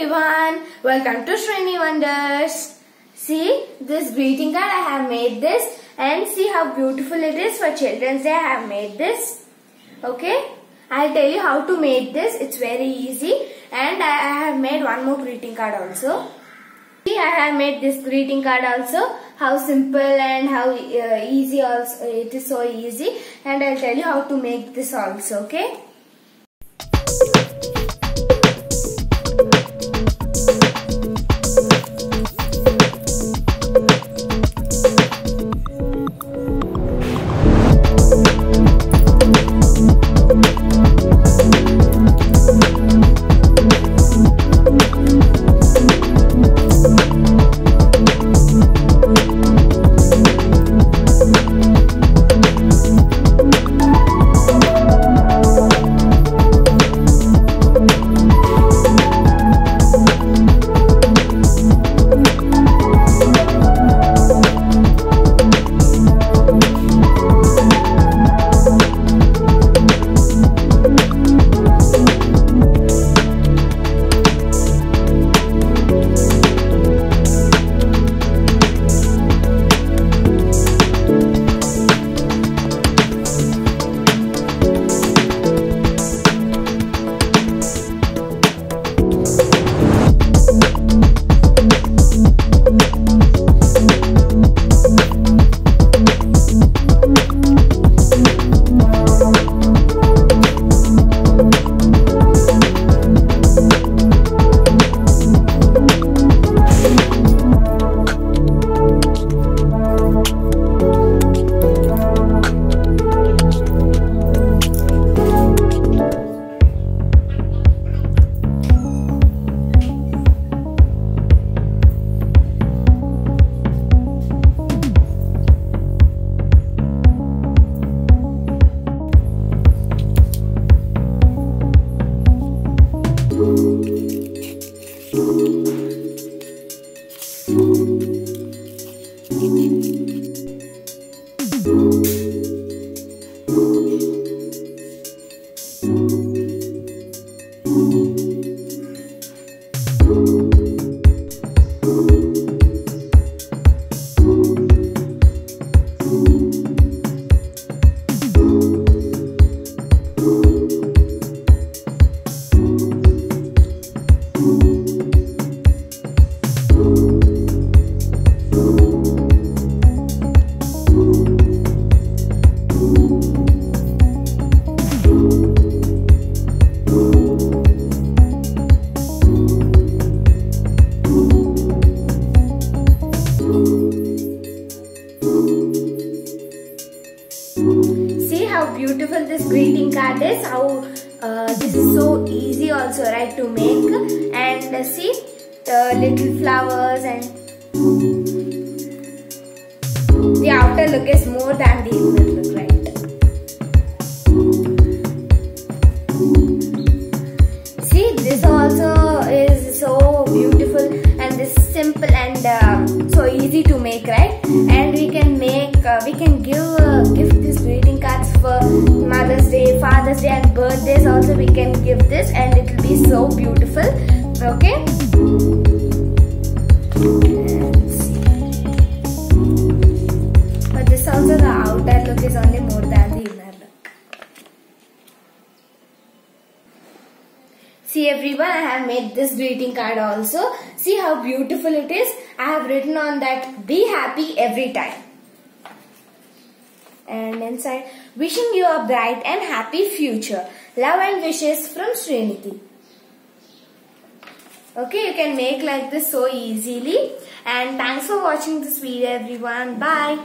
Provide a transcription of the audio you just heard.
everyone, welcome to Srini Wonders. See this greeting card, I have made this and see how beautiful it is for Children's Day. I have made this. Okay, I'll tell you how to make this. It's very easy and I have made one more greeting card also. See, I have made this greeting card also. How simple and how easy also, it is so easy, and I'll tell you how to make this also. Okay. See how beautiful this greeting card is, how this is so easy also, right, to make. And see the little flowers, and the outer look is more than the inner look, right? See, this also is so beautiful and this is simple and so easy to make, right? And we can make, we can give these greeting cards for Mother's Day, Father's Day and birthdays also. We can give this and it will be so beautiful. Okay. But this also, the outer look is only more than the inner look. See everyone, I have made this greeting card also. See how beautiful it is. I have written on that, be happy every time. And inside, wishing you a bright and happy future. Love and wishes from Srinidhi. Okay, you can make like this so easily. And thanks for watching this video everyone. Bye.